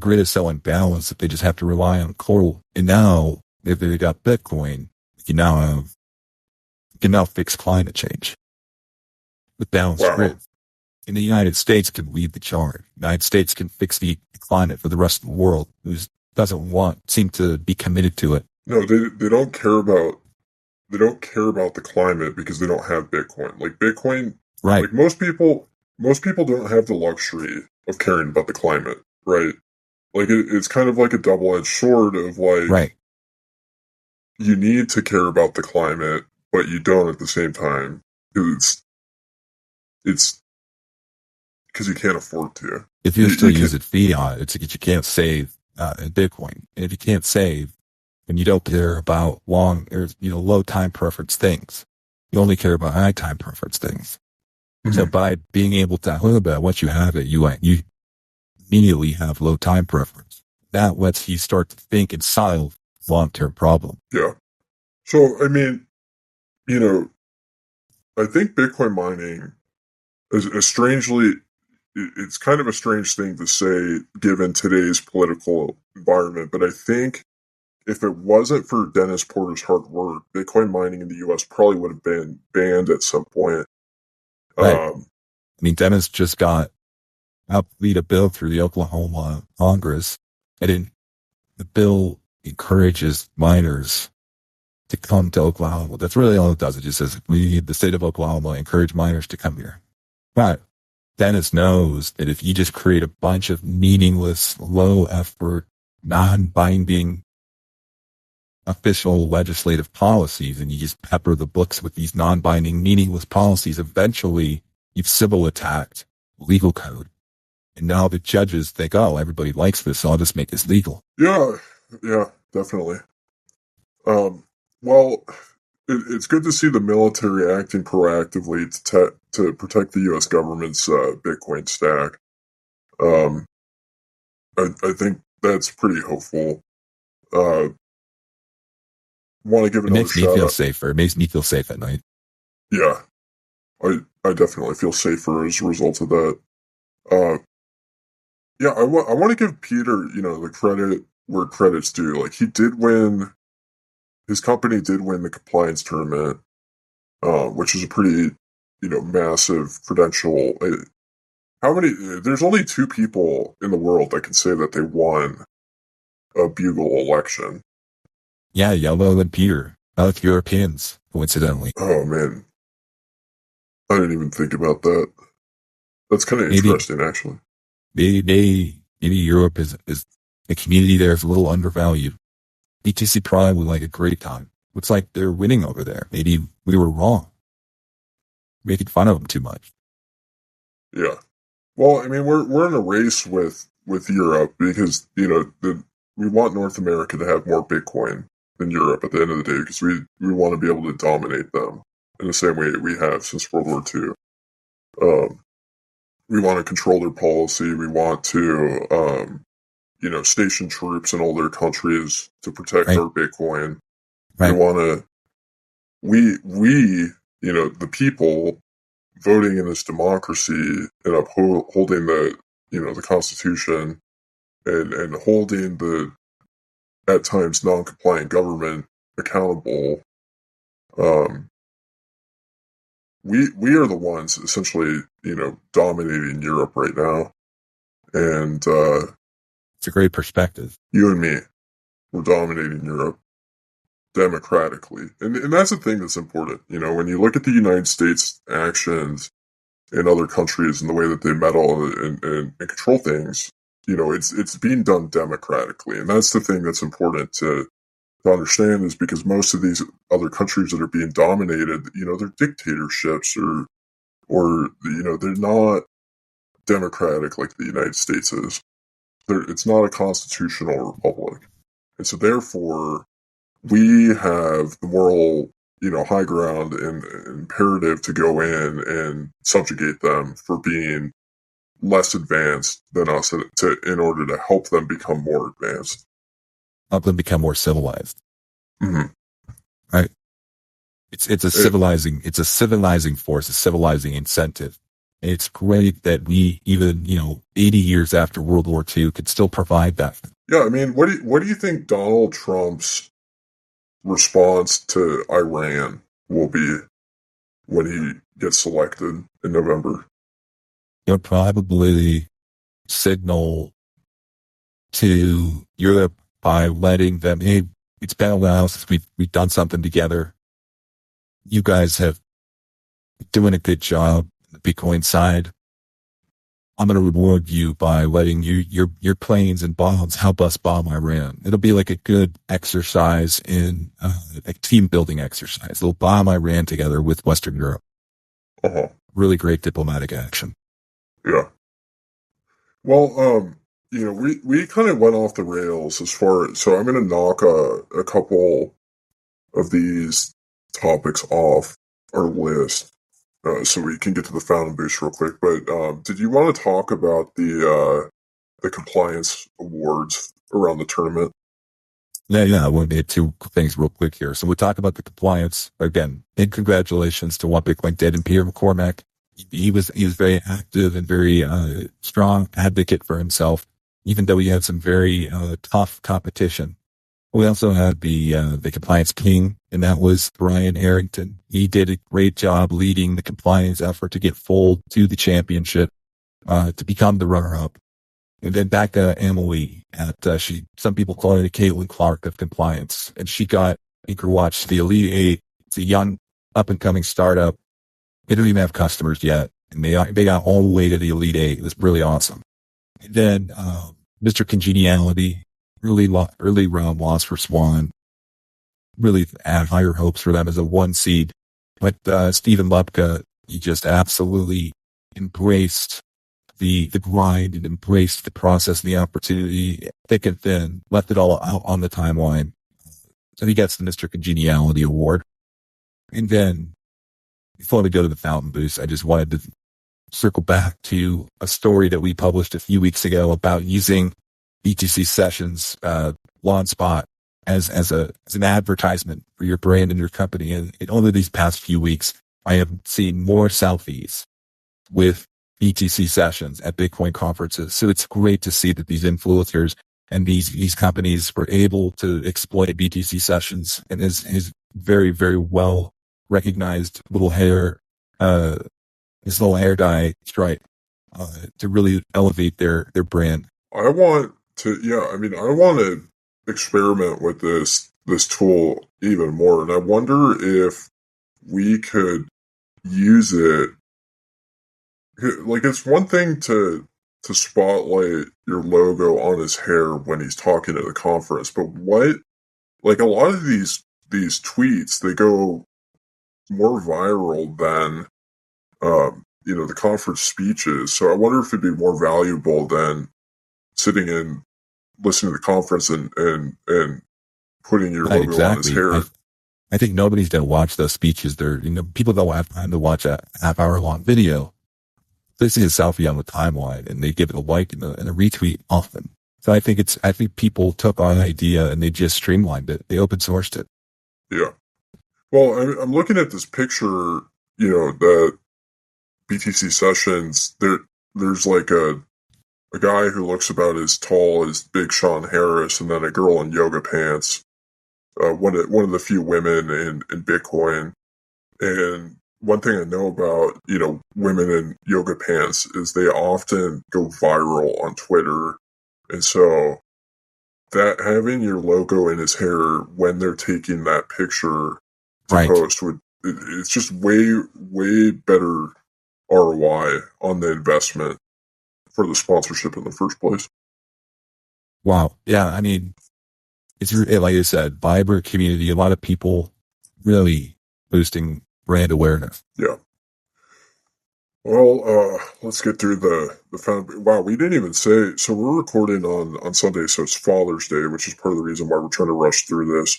grid is so unbalanced that they just have to rely on coal. And now, if they got Bitcoin, you can now fix climate change with balanced grid. And the United States can lead the charge. The United States can fix the climate for the rest of the world who doesn't seem to be committed to it. No, they don't care about the climate because they don't have Bitcoin. Like, Bitcoin, right? Like, most people don't have the luxury of caring about the climate, right? Like, it's kind of like a double-edged sword of, like, right. You need to care about the climate, but you don't at the same time because it's because you can't afford to. If you still use it fiat, it's you can't save Bitcoin. And if you can't save, and you don't care about low time preference things, you only care about high time preference things. Mm-hmm. So by being able to learn about what you have, you immediately have low time preference. That lets you start to think and solve long-term problem. Yeah. So, I mean, I think Bitcoin mining is it's kind of a strange thing to say given today's political environment, but I think if it wasn't for Dennis Porter's hard work, Bitcoin mining in the U.S. probably would have been banned at some point. Right. Dennis just got lead a bill through the Oklahoma Congress, and the bill encourages miners to come to Oklahoma. That's really all it does. It just says we need the state of Oklahoma encourage miners to come here. But Dennis knows that if you just create a bunch of meaningless, low effort, non-binding official legislative policies and you just pepper the books with these non-binding, meaningless policies, eventually you've civil attacked legal code. And now the judges think, oh, everybody likes this, so I'll just make this legal. Yeah, definitely. Well, it's good to see the military acting proactively to protect the U.S. government's Bitcoin stack. I think that's pretty hopeful. Want to give another shout out. It makes me feel safer. It makes me feel safe at night. Yeah, I definitely feel safer as a result of that. Yeah, I want to give Peter, the credit where credit's due. Like, his company did win the compliance tournament, which is a pretty, massive credential. There's only 2 people in the world that can say that they won a Bugle election. Yeah, Yellow and Peter, both Europeans, coincidentally. Oh man, I didn't even think about that. That's kind of Maybe, interesting, actually. maybe Europe is the community there is a little undervalued. BTC Prime was like a great time. Looks like they're winning over there. Maybe we were wrong, making fun of them too much. Yeah. Well, I mean, we're in a race with Europe because we want North America to have more Bitcoin than Europe at the end of the day because we want to be able to dominate them in the same way we have since World War II. We want to control their policy. We want to station troops in all their countries to protect Right. our Bitcoin. Right. We want to the people voting in this democracy and upholding the Constitution and holding the at times non-compliant government accountable. We are the ones essentially dominating Europe right now, and It's a great perspective. you and me, we're dominating Europe democratically, and that's the thing that's important. When you look at the United States actions in other countries and the way that they meddle and control things, it's being done democratically, and that's the thing that's important to understand is because most of these other countries that are being dominated, they're dictatorships or they're not democratic like the United States is. It's not a constitutional republic, and so therefore we have the moral high ground and imperative to go in and subjugate them for being less advanced than us in order to help them become more advanced. Help them become more civilized. Mm-hmm. Right. It's a civilizing force, a civilizing incentive. And it's great that we even, 80 years after World War II could still provide that. Yeah. I mean, what do you think Donald Trump's response to Iran will be when he gets selected in November? You'll probably signal to Europe by letting them, hey, it's been a while since we've done something together. You guys have doing a good job on the Bitcoin side. I'm going to reward you by letting your planes and bombs help us bomb Iran. It'll be like a good exercise in a team building exercise. They'll bomb Iran together with Western Europe. Uh-huh. Really great diplomatic action. Yeah. Well, we kind of went off the rails as far as, so I'm going to knock a couple of these topics off our list so we can get to the Fountain Boost real quick. But did you want to talk about the compliance awards around the tournament? Yeah, I want to hit two things real quick here. So we'll talk about the compliance again. Big congratulations to One Bitcoin Dead and Peter McCormack. He was very active and very strong advocate for himself, even though he had some very tough competition. We also had the compliance king, and that was Brian Arrington. He did a great job leading the compliance effort to get Fold to the championship, to become the runner-up. And then Becca Emily some people call her the Caitlin Clark of compliance. And she got Anchorwatch to the Elite Eight. It's a young up and coming startup. They don't even have customers yet. And they got all the way to the Elite Eight. It was really awesome. And then, Mr. Congeniality, early round loss for Swan. Really had higher hopes for them as a 1 seed. But, Stephen Lepka, he just absolutely embraced the grind and embraced the process and the opportunity, thick and thin, left it all out on the timeline. So he gets the Mr. Congeniality Award. And then, before we go to the Fountain Boost, I just wanted to circle back to a story that we published a few weeks ago about using BTC Sessions, Lawn Spot as an advertisement for your brand and your company. And only these past few weeks, I have seen more selfies with BTC Sessions at Bitcoin conferences. So it's great to see that these influencers and these companies were able to exploit BTC Sessions and his very, very well recognized little hair, his little hair dye stripe, to really elevate their brand. I want to experiment with this tool even more, and I wonder if we could use it. Like, it's one thing to spotlight your logo on his hair when he's talking at a conference, but like, a lot of these tweets, they go more viral than the conference speeches. So I wonder if it'd be more valuable than sitting and listening to the conference and putting your Right, logo on his exactly. hair. I think nobody's going to watch those speeches. People don't have time to watch a half-hour-long video. They see a selfie on the timeline and they give it a like and a retweet often. So I think people took on an idea and they just streamlined it. They open sourced it. Yeah. Well, I'm looking at this picture, the BTC sessions. There's like a guy who looks about as tall as Big Sean Harris, and then a girl in yoga pants. One of the few women in Bitcoin. And one thing I know about, women in yoga pants is they often go viral on Twitter. And so that having your logo in his hair when they're taking that picture to Right. post it's just way better ROI on the investment for the sponsorship in the first place. Wow. Yeah. I mean, it's like I said, vibrant community, a lot of people really boosting brand awareness. Yeah. Well, let's get through the wow, we didn't even say, so we're recording on Sunday, so it's Father's Day, which is part of the reason why we're trying to rush through this.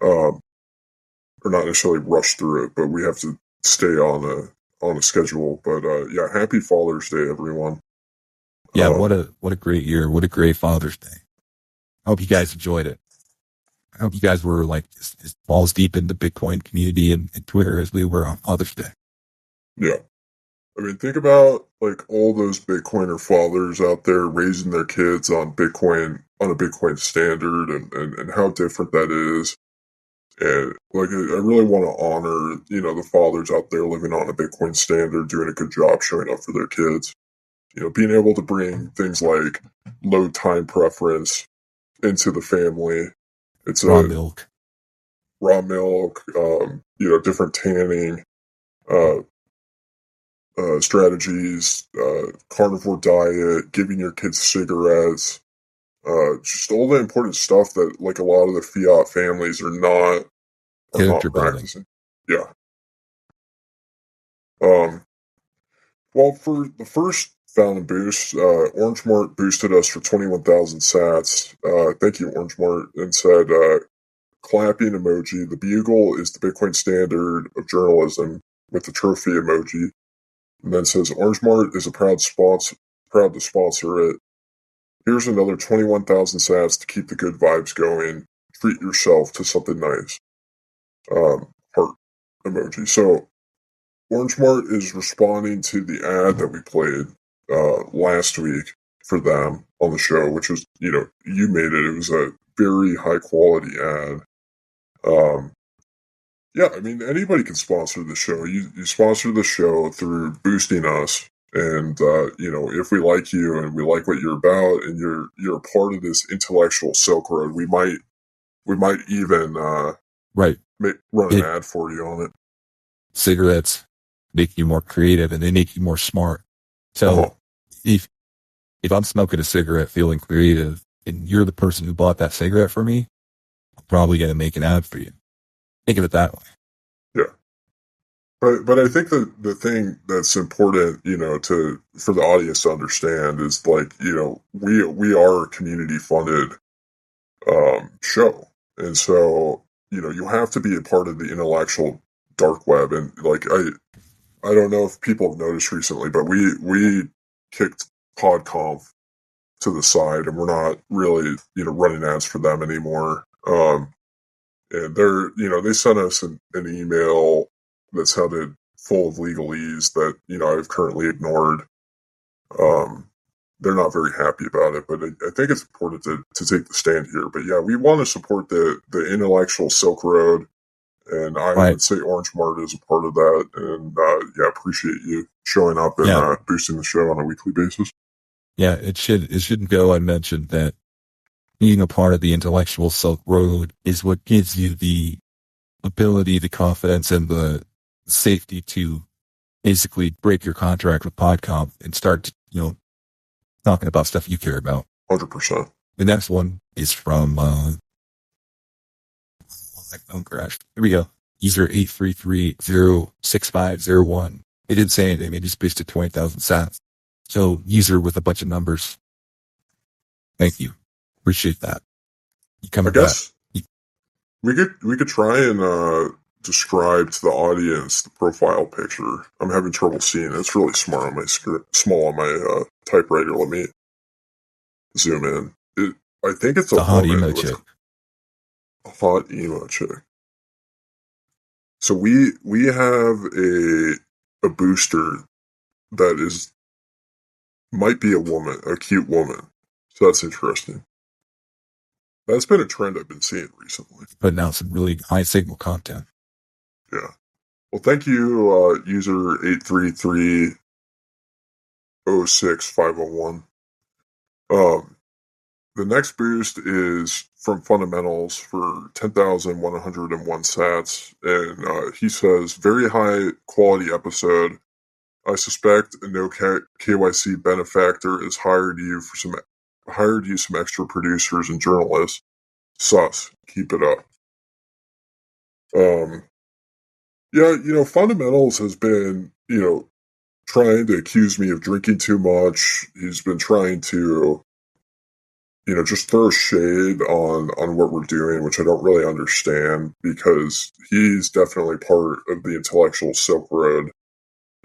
Or not necessarily rush through it, but we have to stay on a schedule. But yeah, happy Father's Day, everyone. Yeah, what a great year. What a great Father's Day. I hope you guys enjoyed it. I hope you guys were like as balls deep in the Bitcoin community and Twitter as we were on Father's Day. Yeah. I mean, think about like all those Bitcoiner fathers out there raising their kids on Bitcoin, on a Bitcoin standard, and how different that is. And like, I really want to honor, the fathers out there living on a Bitcoin standard, doing a good job showing up for their kids. Being able to bring things like load time preference into the family. It's Raw milk. Raw milk, different tanning, strategies, carnivore diet, giving your kids cigarettes, just all the important stuff that like a lot of the fiat families are not Character building. practicing. Yeah. Well, for the first Fountain boost, Orange Mart boosted us for 21,000 sats. Thank you, Orange Mart, and said, clapping emoji. The Bugle is the Bitcoin standard of journalism with the trophy emoji. And then says, Orange Mart is proud to sponsor it. Here's another 21,000 sats to keep the good vibes going. Treat yourself to something nice. Heart emoji. So, Orange Mart is responding to the ad that we played last week for them on the show, which was, you made it. It was a very high quality ad. Yeah, I mean, anybody can sponsor the show. You sponsor the show through boosting us. And, if we like you and we like what you're about and you're a part of this intellectual Silk Road, we might even, right. run an ad for you on it. Cigarettes make you more creative and they make you more smart. So if I'm smoking a cigarette feeling creative and you're the person who bought that cigarette for me, I'm probably going to make an ad for you. Think of it that way. Yeah. But I think the thing that's important, for the audience to understand is like, we are a community funded show. And so, you have to be a part of the intellectual dark web. And like, I don't know if people have noticed recently, but we kicked PodConf to the side and we're not really, running ads for them anymore. And they're, they sent us an email that sounded full of legalese that, I've currently ignored. They're not very happy about it, but I think it's important to take the stand here. But yeah, we want to support the intellectual Silk Road. And I would say Orange Mart is a part of that. And appreciate you showing up and boosting the show on a weekly basis. Yeah, it shouldn't go unmentioned that being a part of the intellectual Silk Road is what gives you the ability, the confidence, and the safety to basically break your contract with Podcom and start, talking about stuff you care about. 100%. The next one is from, my phone crashed. Here we go. User 833-06501. They didn't say anything. They just boosted 20,000 sats. So user with a bunch of numbers. Thank you. Appreciate that. You coming I guess back? we could try and describe to the audience the profile picture. I'm having trouble seeing it. It's really small on my typewriter. Let me zoom in. I think it's a hot woman emo with chick. a hot emo chick. So we have a booster that might be a woman, a cute woman. So that's interesting. That's been a trend I've been seeing recently. Putting out some really high signal content. Yeah. Well, thank you, user 833-06501. The next boost is from Fundamentals for 10,101 sats. And he says, very high quality episode. I suspect a no KYC benefactor has hired you some extra producers and journalists. Sus. Keep it up. Yeah, Fundamentals has been, trying to accuse me of drinking too much. He's been trying to, just throw shade on what we're doing, which I don't really understand, because he's definitely part of the intellectual Silk Road.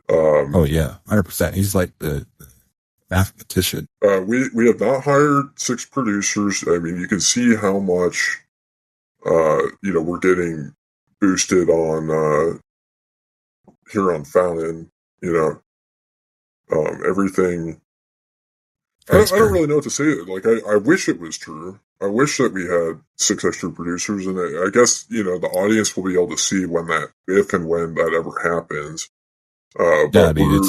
Oh yeah, 100%. He's like the mathematician. We have not hired 6 producers. I mean, you can see how much, we're getting boosted on here on Fountain. Everything. I don't really know what to say. Like, I wish it was true. I wish that we had 6 extra producers, and I guess the audience will be able to see if and when that ever happens. Yeah, I mean,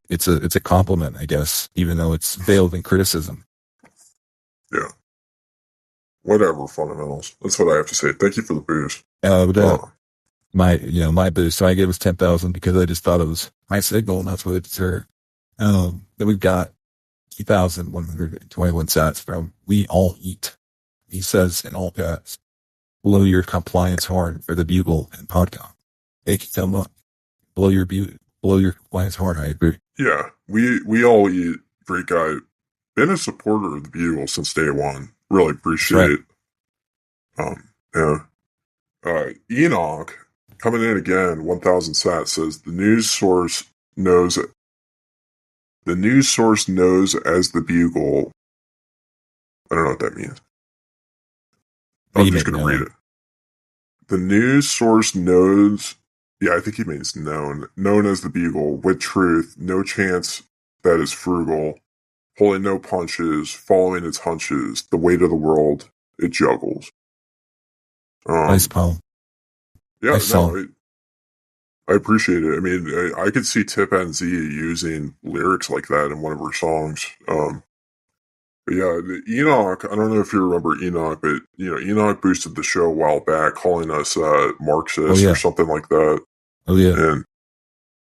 it's a compliment, I guess, even though it's veiled in criticism. Yeah. Whatever, Fundamentals. That's what I have to say. Thank you for the boost. My boost, so I gave us 10,000 because I just thought it was high signal, and that's what it deserved. Then we've got 2,121 sats from We All Eat. He says in all caps, blow your compliance horn for the Bugle and Podcom. Thank you so much. Blow your compliance horn. I agree. Yeah, we all eat. Great guy. Been a supporter of the Bugle since day one. Really appreciate. Enoch coming in again. 1,000 sats says the news source knows. The news source knows as the Bugle. I don't know what that means. I'm just going to read it. The news source knows. Yeah, I think he means known. Known as the Bugle, with truth, no chance that is frugal, pulling no punches, following its hunches, the weight of the world, it juggles. Nice poem. Yeah, nice no, I appreciate it. I mean, I could see Tip NZ using lyrics like that in one of her songs. But yeah, Enoch, I don't know if you remember Enoch, but Enoch boosted the show a while back, calling us Marxist or something like that. Oh yeah, and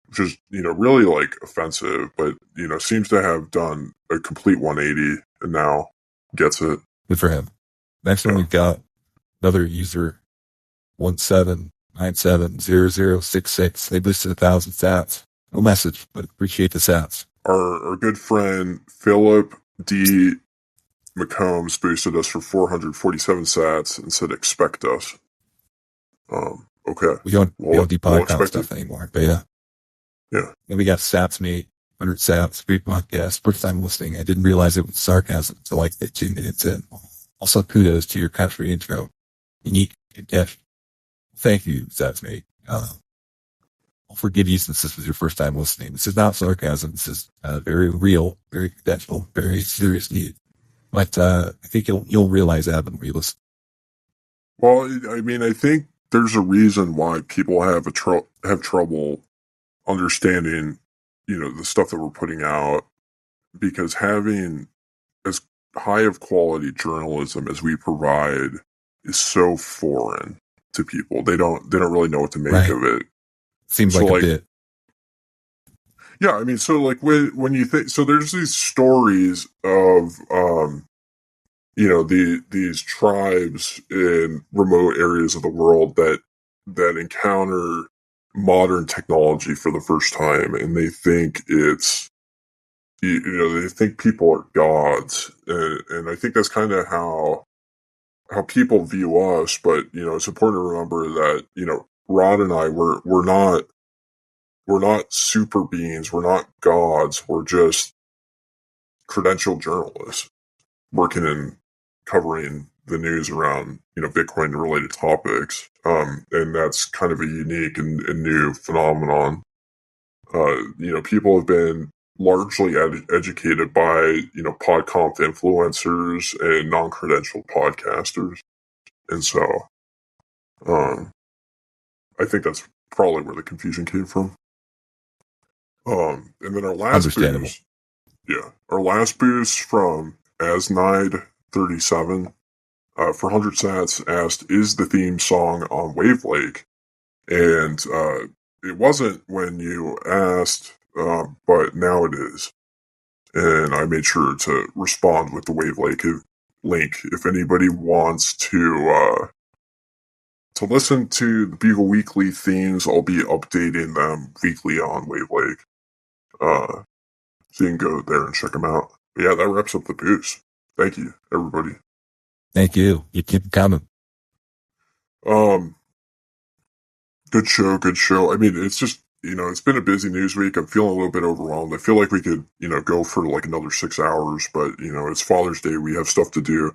which is really like offensive, but seems to have done a complete 180 and now gets it. Good for him. Next one we've got another user 17970066. They boosted 1,000 sats. No message, but appreciate the sats. Our good friend Philip D. McCombs boosted us for 447 sats and said, expect us. Okay. We don't do podcast stuff anymore, but yeah. Yeah. Then we got Saps Mate, 100 Saps, great podcast, first time listening. I didn't realize it was sarcasm until like 15 minutes in. Also, kudos to your country intro. Unique and deft. Thank you, Saps Mate. I'll forgive you since this was your first time listening. This is not sarcasm. This is very real, very potential, very serious need. But I think you'll realize that when we listen. Well, I mean, I think there's a reason why people have trouble understanding, the stuff that we're putting out, because having as high of quality journalism as we provide is so foreign to people. They don't really know what to make Right. of it. Seems So, like a bit. Yeah, I mean, so like when you think, so there's these stories of these tribes in remote areas of the world that encounter modern technology for the first time, and they think it's they think people are gods, and I think that's kind of how people view us. But it's important to remember that Rod and I we're not super beings, we're not gods, we're just credentialed journalists working in covering the news around Bitcoin related topics, and that's kind of a unique and new phenomenon. People have been largely educated by PodConf influencers and non-credentialed podcasters, and so I think that's probably where the confusion came from. And then our last Understandable. boost from Asnide37 for 100 sats asked, is the theme song on Wavlake? And it wasn't when you asked, but now it is. And I made sure to respond with the Wavlake link if anybody wants to listen to the Bugle Weekly themes. I'll be updating them weekly on Wavlake. So you can go there and check them out. But yeah, that wraps up the boost. Thank you, everybody. Thank you. You keep coming. Good show. I mean, it's just, it's been a busy news week. I'm feeling a little bit overwhelmed. I feel like we could, go for like another 6 hours, but, it's Father's Day. We have stuff to do.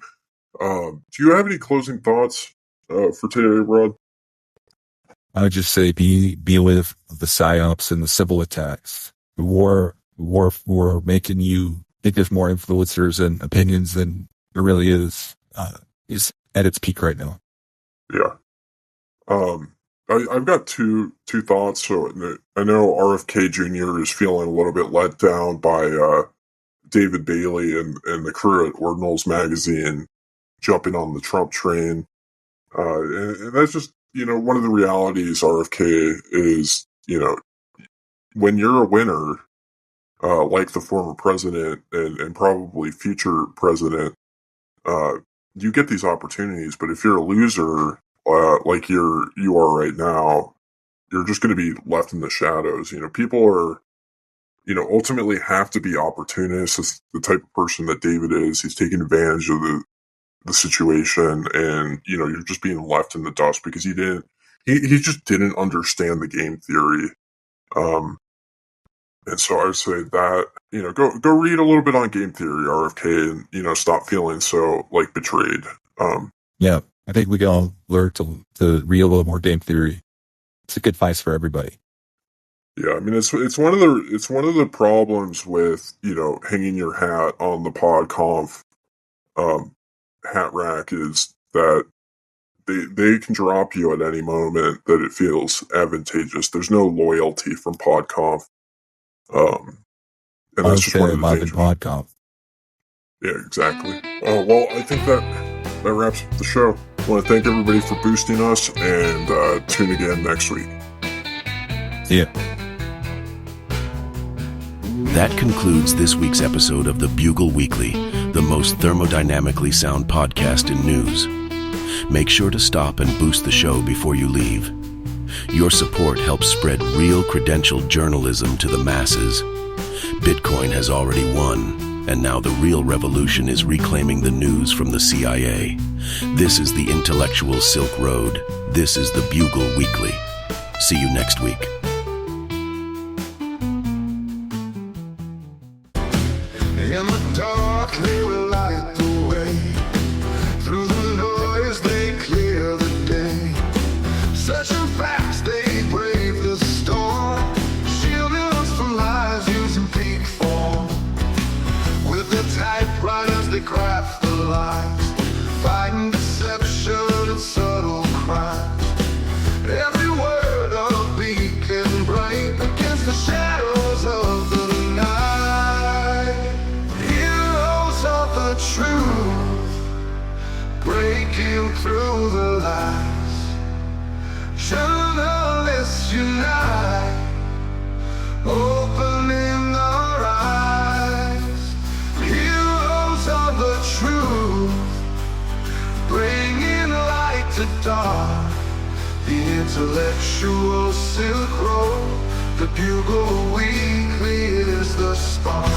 Do you have any closing thoughts for today, Rod? I would just say be with the psyops and the civil attacks. War making you think there's more influencers and opinions than there really is at its peak right now. Yeah. I've got two thoughts. So I know RFK Jr. is feeling a little bit let down by David Bailey and the crew at Ordinals Magazine jumping on the Trump train. And that's just, one of the realities RFK is, when you're a winner, like the former president and probably future president, you get these opportunities. But if you're a loser, like you are right now, you're just going to be left in the shadows. People are, ultimately have to be opportunists. It's the type of person that David is. He's taking advantage of the situation, and you're just being left in the dust because he just didn't understand the game theory. And so I would say that, go read a little bit on game theory, RFK, and, stop feeling so, like, betrayed. Yeah, I think we can all learn to read a little more game theory. It's a good advice for everybody. Yeah, I mean, it's one of the problems with, hanging your hat on the PodConf hat rack is that they can drop you at any moment that it feels advantageous. There's no loyalty from PodConf. And that's just one of the things. PodConf. Yeah, exactly. Well, I think that wraps up the show. I want to thank everybody for boosting us, and tune again next week. See ya. That concludes this week's episode of the Bugle Weekly, the most thermodynamically sound podcast in news. Make sure to stop and boost the show before you leave. Your support helps spread real credentialed journalism to the masses. Bitcoin has already won, and now the real revolution is reclaiming the news from the CIA. This is the intellectual Silk Road. This is the Bugle Weekly. See you next week. In the dark, they will light the way. Through the noise, they clear the day. Searching fast, they brave the storm. Shielding us from lies using peak form. With their typewriters, they craft the lies. Fighting deception and subtle crimes. Every word a beacon. Journalists unite, opening our eyes. Heroes of the truth, bringing light to dark. The intellectual Silk Road, the Bugle Weekly is the spark.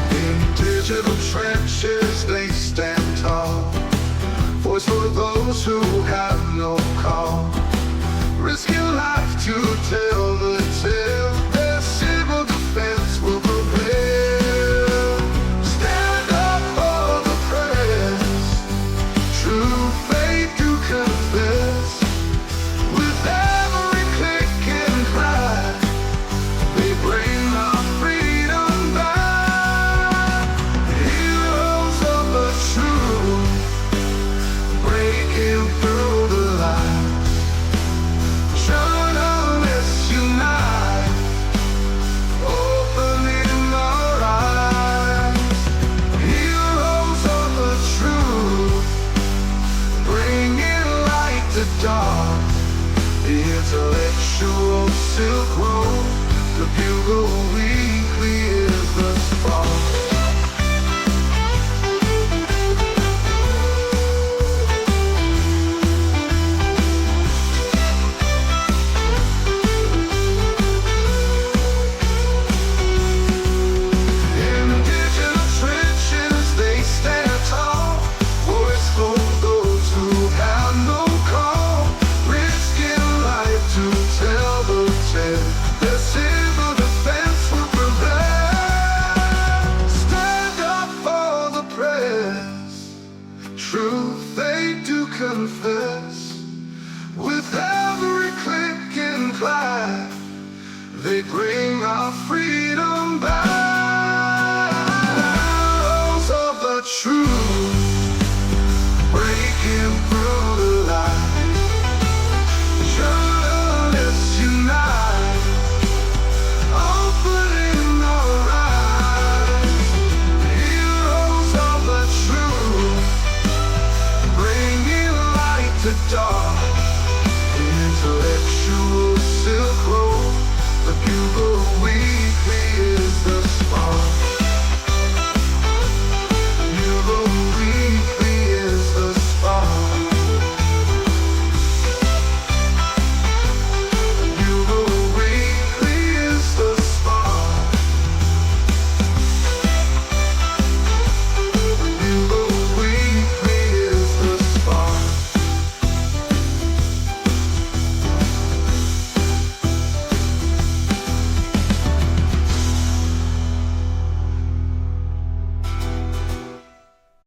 In digital trenches they stand tall, voice for those who have no call, risking life to tell the tale. Their civil defense will prevail. Stand up for the press, true faith to confess. With every click and cry, they bring our freedom back. Heroes of the truth, breaking through the lies. Journalists unite, opening our eyes. Heroes of the truth, bringing light to dark. The intellectual Silk Road, the Bugle Weekly is the spark. In the digital trenches they stand tall, voice for those who have no call, risking life to tell the tale. Their civil defense will prevail. Stand up for the press, truth they do confess. With every click and clap, they bring our freedom back. Heroes of the truth, breaking through the lies. Journalists unite, opening our eyes. Heroes of the truth, bringing light to dark. The intellectual